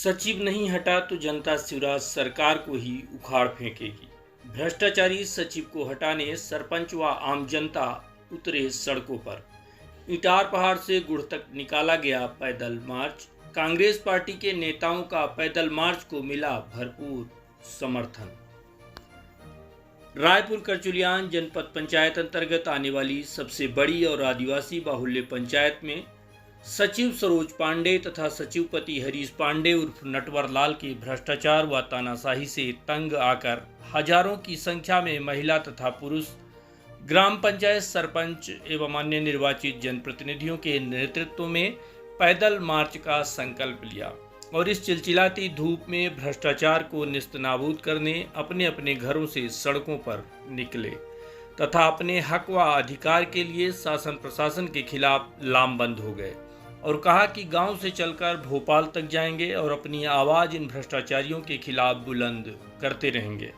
सचिव नहीं हटा तो जनता शिवराज सरकार को ही उखाड़ फेंकेगी। भ्रष्टाचारी सचिव को हटाने सरपंच व आम जनता उतरे सड़कों पर। इटार पहाड़ से गुड़ तक निकाला गया पैदल मार्च। कांग्रेस पार्टी के नेताओं का पैदल मार्च को मिला भरपूर समर्थन। रायपुर करचुलियान जनपद पंचायत अंतर्गत आने वाली सबसे बड़ी और आदिवासी बाहुल्य पंचायत में सचिव सरोज पांडे तथा सचिव पति हरीश पांडे उर्फ नटवर लाल के भ्रष्टाचार व तानाशाही से तंग आकर हजारों की संख्या में महिला तथा पुरुष ग्राम पंचायत सरपंच एवं अन्य निर्वाचित जनप्रतिनिधियों के नेतृत्व में पैदल मार्च का संकल्प लिया और इस चिलचिलाती धूप में भ्रष्टाचार को निस्तनाबूद करने अपने अपने घरों से सड़कों पर निकले तथा अपने हक व अधिकार के लिए शासन प्रशासन के खिलाफ लामबंद हो गए और कहा कि गांव से चलकर भोपाल तक जाएंगे और अपनी आवाज़ इन भ्रष्टाचारियों के खिलाफ बुलंद करते रहेंगे।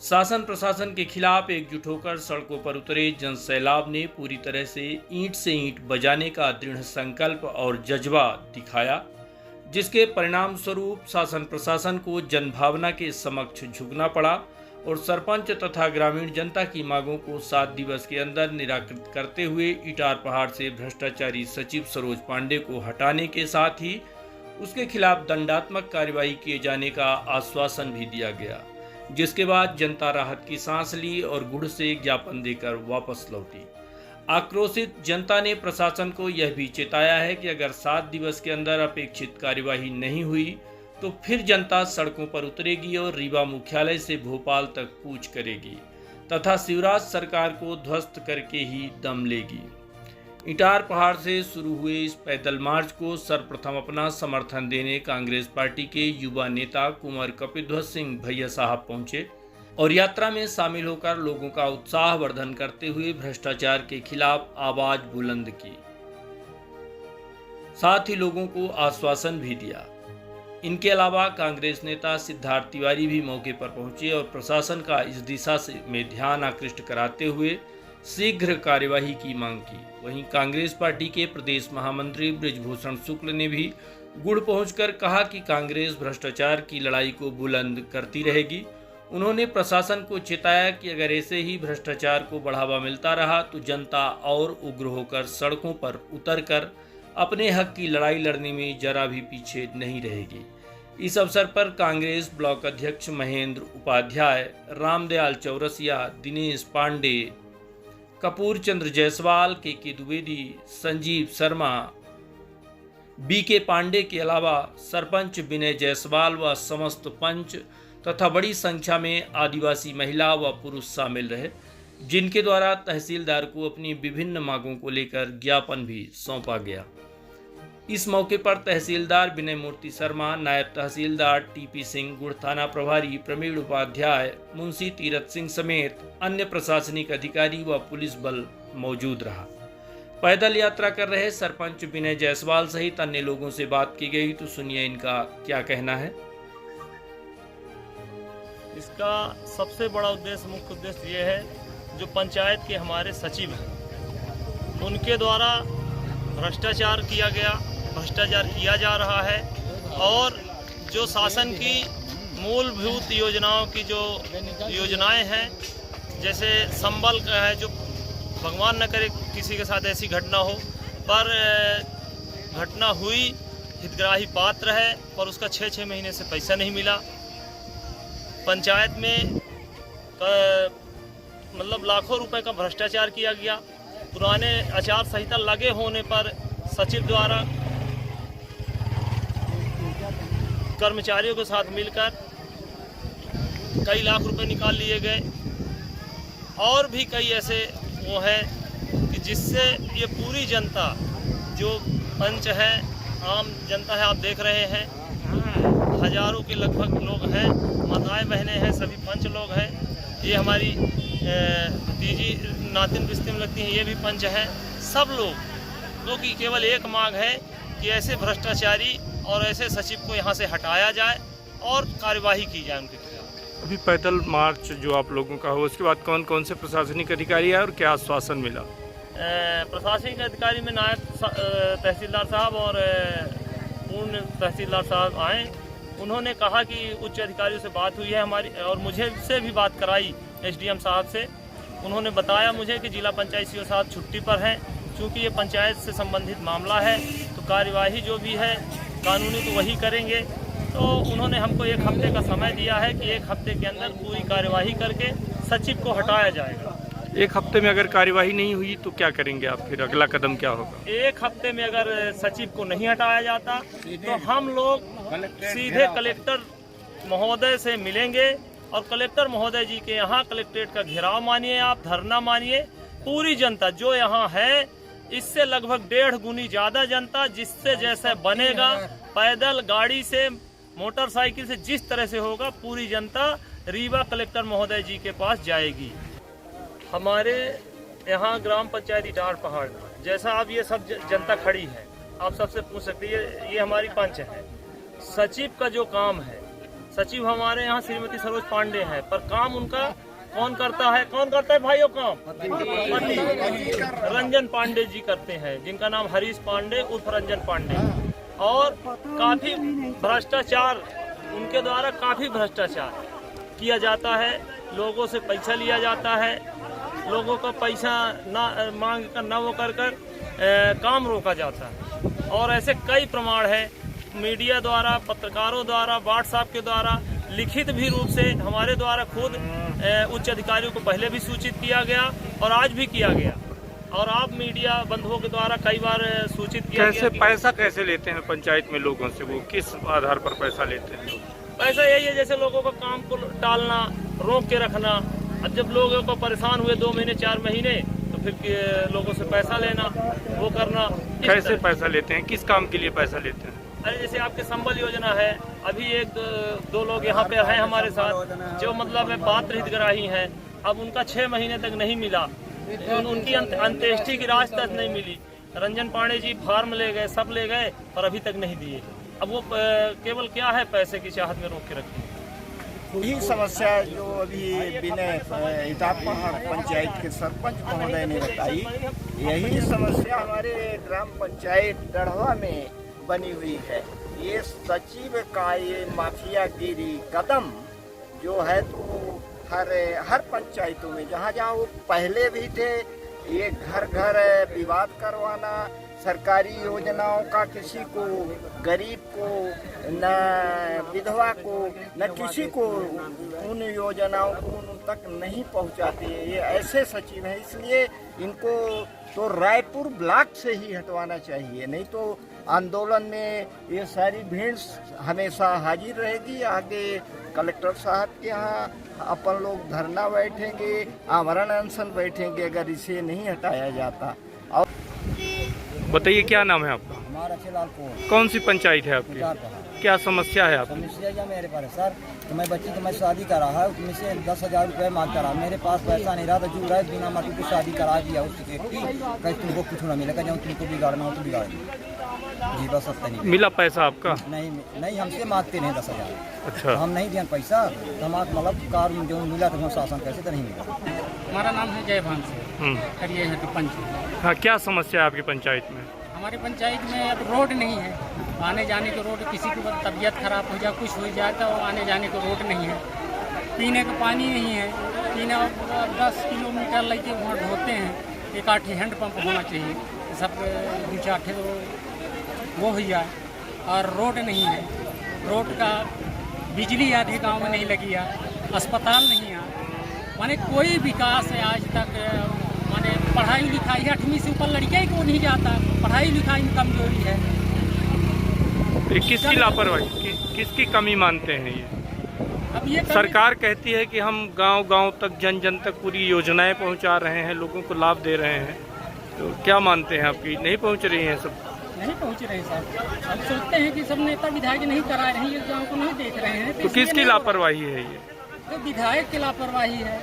शासन प्रशासन के खिलाफ एकजुट होकर सड़कों पर उतरे जनसैलाब ने पूरी तरह से ईंट बजाने का दृढ़ संकल्प और जज्बा दिखाया, जिसके परिणाम स्वरूप शासन प्रशासन को जनभावना के समक्ष झुकना पड़ा और सरपंच तथा ग्रामीण जनता की मांगों को 7 दिवस के अंदर निराकृत करते हुए इटार पहाड़ से भ्रष्टाचारी सचिव सरोज पांडे को हटाने के साथ ही उसके खिलाफ दंडात्मक कार्यवाही किए जाने का आश्वासन भी दिया गया, जिसके बाद जनता राहत की सांस ली और गुड़ से ज्ञापन देकर वापस लौटी। आक्रोशित जनता ने प्रशासन को यह भी चेताया है कि अगर 7 दिवस के अंदर अपेक्षित कार्यवाही नहीं हुई तो फिर जनता सड़कों पर उतरेगी और रीवा मुख्यालय से भोपाल तक कूच करेगी तथा शिवराज सरकार को ध्वस्त करके ही दम लेगी। इटार पहाड़ से शुरू हुए इस पैदल मार्च को सर्वप्रथम अपना समर्थन देने कांग्रेस पार्टी के युवा नेता कुंवर कपिध्वज सिंह भैया साहब पहुंचे और यात्रा में शामिल होकर लोगों का उत्साह वर्धन करते हुए भ्रष्टाचार के खिलाफ आवाज बुलंद की, साथ ही लोगों को आश्वासन भी दिया। इनके अलावा कांग्रेस नेता सिद्धार्थ तिवारी भी मौके पर पहुंचे और प्रशासन का इस दिशा में ध्यान आकृष्ट कराते हुए शीघ्र कार्यवाही की मांग की। वहीं कांग्रेस पार्टी के प्रदेश महामंत्री बृजभूषण शुक्ल ने भी गुड़ पहुंचकर कहा कि कांग्रेस भ्रष्टाचार की लड़ाई को बुलंद करती रहेगी। उन्होंने प्रशासन को चेताया कि अगर ऐसे ही भ्रष्टाचार को बढ़ावा मिलता रहा तो जनता और उग्र होकर सड़कों पर उतरकर अपने हक की लड़ाई लड़ने में जरा भी पीछे नहीं रहेगी। इस अवसर पर कांग्रेस ब्लॉक अध्यक्ष महेंद्र उपाध्याय, रामदयाल चौरसिया, दिनेश पांडे, कपूर चंद्र जायसवाल, के द्विवेदी, संजीव शर्मा, बीके पांडे के अलावा सरपंच विनय जायसवाल व समस्त पंच तथा बड़ी संख्या में आदिवासी महिला व पुरुष शामिल रहे, जिनके द्वारा तहसीलदार को अपनी विभिन्न मांगों को लेकर ज्ञापन भी सौंपा गया। इस मौके पर तहसीलदार विनय मूर्ति शर्मा, नायब तहसीलदार टीपी सिंह, गुड़ थाना प्रभारी प्रवीण उपाध्याय, मुंशी तीरथ सिंह समेत अन्य प्रशासनिक अधिकारी व पुलिस बल मौजूद रहा। पैदल यात्रा कर रहे सरपंच विनय जायसवाल सहित अन्य लोगों से बात की गई, तो सुनिए इनका क्या कहना है। इसका सबसे बड़ा उद्देश्य, मुख्य उद्देश्य ये है, जो पंचायत के हमारे सचिव हैं उनके द्वारा भ्रष्टाचार किया जा रहा है और जो शासन की मूलभूत योजनाओं की जो योजनाएं हैं, जैसे संबल का है, जो भगवान न करे किसी के साथ ऐसी घटना हो, पर घटना हुई, हितग्राही पात्र है पर उसका 6 महीने से पैसा नहीं मिला। पंचायत में मतलब लाखों रुपए का भ्रष्टाचार किया गया। पुराने आचार संहिता लगे होने पर सचिव द्वारा कर्मचारियों के साथ मिलकर कई लाख रुपए निकाल लिए गए और भी कई ऐसे वो है कि जिससे ये पूरी जनता, जो पंच है, आम जनता है, आप देख रहे हैं हजारों के लगभग लोग हैं, माताएं बहनें हैं, सभी पंच लोग हैं। ये हमारी तीजी नातिन रिश्ते में लगती हैं, ये भी पंच हैं। सब लोगों की केवल एक मांग है कि ऐसे भ्रष्टाचारी और ऐसे सचिव को यहाँ से हटाया जाए और कार्यवाही की जाए उनके खिलाफ। अभी पैदल मार्च जो आप लोगों का हो, उसके बाद कौन कौन से प्रशासनिक अधिकारी आए और क्या आश्वासन मिला? प्रशासनिक अधिकारी में नायब तहसीलदार साहब और पूर्ण तहसीलदार साहब आए उन्होंने कहा कि उच्च अधिकारियों से बात हुई है हमारी, और मुझे से भी बात कराई एसडीएम साहब से। उन्होंने बताया मुझे कि जिला पंचायत सीओ साहब छुट्टी पर हैं, क्योंकि ये पंचायत से संबंधित मामला है, तो कार्यवाही जो भी है कानूनी तो वही करेंगे। तो उन्होंने हमको 1 हफ्ते का समय दिया है कि 1 हफ्ते के अंदर पूरी कार्यवाही करके सचिव को हटाया जाएगा। 1 हफ्ते में अगर कार्यवाही नहीं हुई तो क्या करेंगे आप, फिर अगला कदम क्या होगा? 1 हफ्ते में अगर सचिव को नहीं हटाया जाता तो हम लोग सीधे कलेक्टर महोदय से मिलेंगे, और कलेक्टर महोदय जी के यहाँ कलेक्ट्रेट का घेराव मानिए, आप धरना मानिए। पूरी जनता जो यहाँ है, इससे लगभग 1.5 गुनी ज्यादा जनता, जिससे जैसे बनेगा, पैदल, गाड़ी से, मोटरसाइकिल से, जिस तरह से होगा, पूरी जनता रीवा कलेक्टर महोदय जी के पास जाएगी। हमारे यहाँ ग्राम पंचायत इटार पहाड़, जैसा अब ये सब जनता खड़ी है, आप सबसे पूछ सकते हैं, ये हमारी पंच है। सचिव का जो काम है, सचिव हमारे यहाँ श्रीमती सरोज पांडे है, पर काम उनका कौन करता है? कौन करता है भाइयों काम? पति रंजन पांडे जी करते हैं, जिनका नाम हरीश पांडे उर्फ रंजन पांडे। और काफी भ्रष्टाचार उनके द्वारा, काफी भ्रष्टाचार किया जाता है, लोगों से पैसा लिया जाता है, लोगों का पैसा ना मांग कर, ना वो कर काम रोका जाता है। और ऐसे कई प्रमाण है, मीडिया द्वारा, पत्रकारों द्वारा, व्हाट्सएप के द्वारा, लिखित भी रूप से हमारे द्वारा खुद उच्च अधिकारियों को पहले भी सूचित किया गया और आज भी किया गया, और आप मीडिया बंधुओं के द्वारा कई बार सूचित किया गया। कैसे पैसा कैसे लेते हैं पंचायत में लोगों से, वो किस आधार पर पैसा लेते हैं? पैसा यही है, जैसे लोगों का काम को टालना, रोक के रखना। अब जब लोगों को परेशान हुए 2 महीने 4 महीने, तो फिर लोगों से पैसा लेना, वो करना। कैसे पैसा लेते हैं, किस काम के लिए पैसा लेते हैं? अरे जैसे आपके संबल योजना है, अभी 1-2 लोग यहाँ पे हैं हमारे साथ, जो मतलब पात्र हितग्राही हैं, अब उनका 6 महीने तक नहीं मिला, उनकी अंत्येष्टि की राशि तक नहीं मिली। रंजन पांडे जी फार्म ले गए, सब ले गए, पर अभी तक नहीं दिए। अब वो केवल क्या है, पैसे की चाहत में रोक के रखे। यही समस्या जो अभी विनय इटार पहाड़ पंचायत के सरपंच महोदय ने बताई, यही समस्या हमारे ग्राम पंचायत गढ़वा में बनी हुई है। ये सचिव का ये माफियागिरी कदम जो है, तो हर पंचायतों में जहाँ जहाँ वो पहले भी थे, ये घर घर विवाद करवाना, सरकारी योजनाओं का किसी को, गरीब को, न विधवा को, न किसी को उन योजनाओं को उन तक नहीं पहुंचाते। ये ऐसे सचिव हैं, इसलिए इनको तो रायपुर ब्लॉक से ही हटवाना चाहिए, नहीं तो आंदोलन में ये सारी भीड़ हमेशा हाजिर रहेगी। आगे कलेक्टर साहब के यहाँ अपन लोग धरना बैठेंगे, आमरण अनशन बैठेंगे, अगर इसे नहीं हटाया जाता। और बताइए क्या नाम है आपका? हमारा लाल को। कौन सी पंचायत है आपकी? क्या समस्या है आपकी? समस्या मेरे पास सर, तो मैं बच्ची को मैं शादी करा है, उसमें से 10,000 रुपये मांग करा, मेरे पास पैसा नहीं रहा, तो जो रहा बिना माटी की शादी करा दिया उसकी, कहीं तुमको कुछ ना मिलेगा, जब तुमको बिगाड़ना हो तो बिगाड़ जी, बस सत्ता नहीं मिला पैसा आपका? नहीं हमसे मांगते नहीं 10,000। अच्छा, हम नहीं दिया पैसा, तो हमारा मतलब कार जो मिला तो शासन कैसे तो नहीं मिला। हमारा नाम है जयभान से, करिए है तो पंच। हाँ, क्या समस्या है आपकी पंचायत में? हमारी पंचायत में अब रोड नहीं है, आने जाने को रोड, किसी की तबीयत खराब हो जाए, कुछ हो जाए तो आने जाने को रोड नहीं है, पीने का पानी नहीं है, पीने 10 किलोमीटर लेके वहाँ ढोते हैं, 1-8 हैंडपम्प होना चाहिए, सब 2-4 वो हो जाए, और रोड नहीं है, रोड का बिजली आधे गांव में नहीं लगी है, अस्पताल नहीं है, माने कोई विकास है आज तक। माने पढ़ाई लिखाई 8वीं से ऊपर लड़के को नहीं जाता, पढ़ाई लिखाई में कमजोरी है। किसकी लापरवाही, किसकी कमी मानते हैं ये? अब ये सरकार कहती है कि हम गांव-गांव तक, जन जन तक पूरी योजनाएं पहुंचा रहे हैं, लोगों को लाभ दे रहे हैं, तो क्या मानते हैं आपकी नहीं पहुंच रही हैं? सब नहीं पहुंच रहे साहब, हम सोचते हैं कि सब नेता विधायक नहीं करा रहे हैं, ये गाँव को नहीं देख रहे हैं, तो किसकी लापरवाही है ये? तो विधायक की लापरवाही है,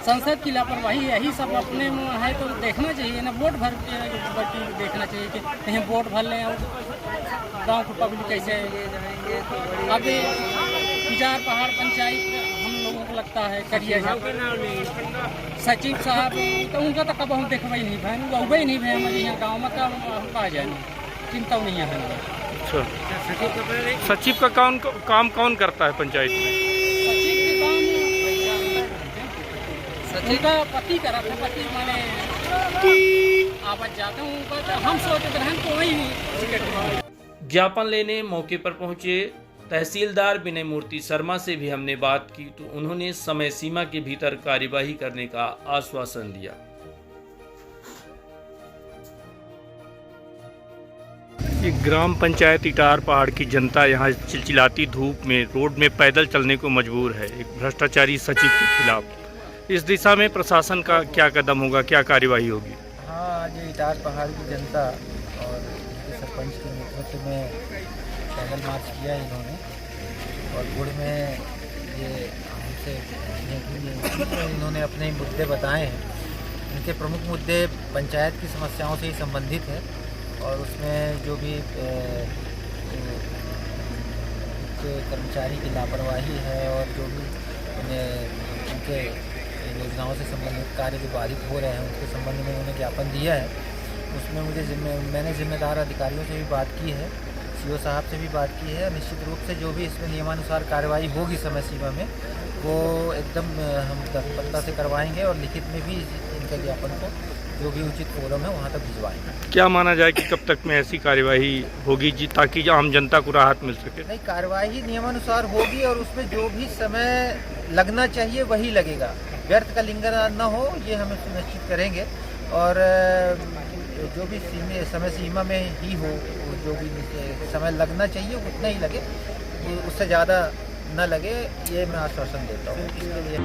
संसद की लापरवाही, यही सब अपने में है, तो देखना चाहिए ना, वोट भर के देखना चाहिए कि कहीं वोट भर लें और गांव को पब्लिक कैसे। अब इटार पहाड़ पंचायत हम लोगों को लगता है करिए सचिव साहब, तो उनका तो कब हम देखा ही नहीं भाई, उगा ही नहीं भाई हमारे यहाँ गाँव में, कब हम पा जाए। चिंता नहीं है हमें। अच्छा, सचिव का काम कौन करता है पंचायत में? सचिव के काम सचिव का पति करा था, पति माने आवाज जाता हूँ, बट हम सोचते रहन तो वही। ज्ञापन लेने मौके पर पहुंचे तहसीलदार विनय मूर्ति शर्मा से भी हमने बात की तो उन्होंने समय सीमा के भीतर कार्यवाही करने का आश्वासन दिया। ये ग्राम पंचायत इटार पहाड़ की जनता यहाँ चिलचिलाती धूप में रोड में पैदल चलने को मजबूर है एक भ्रष्टाचारी सचिव के खिलाफ। इस दिशा में प्रशासन का क्या कदम होगा, क्या कार्यवाही होगी? हाँ, आज इटार पहाड़ की जनता और इनके सरपंच के नेतृत्व में पैदल मार्च किया इन्होंने और गुड़ में ये हमसे इन्होंने अपने मुद्दे बताए हैं। इनके प्रमुख मुद्दे पंचायत की समस्याओं से ही संबंधित है और उसमें जो भी कर्मचारी की लापरवाही है और जो भी उनके योजनाओं से संबंधित कार्य जो बाधित हो रहे हैं उसके संबंध में उन्हें ज्ञापन दिया है। उसमें मैंने जिम्मेदार अधिकारियों से भी बात की है, सीओ साहब से भी बात की है। निश्चित रूप से जो भी इसमें नियमानुसार कार्रवाई होगी समय सीमा में वो एकदम हम तत्परता से करवाएंगे और लिखित में भी इनके ज्ञापन को जो भी उचित फोरम है वहाँ तक भिजवाएंगे। क्या माना जाए कि कब तक में ऐसी कार्यवाही होगी जी ताकि आम जनता को राहत मिल सके? नहीं, कार्रवाई नियमानुसार होगी और उसमें जो भी समय लगना चाहिए वही लगेगा, व्यर्थ का लिंगन न हो ये हम सुनिश्चित करेंगे और जो भी समय सीमा में ही हो, जो भी समय लगना चाहिए उतना ही लगे, उससे ज़्यादा न लगे, ये मैं आश्वासन देता हूँ। इसके लिए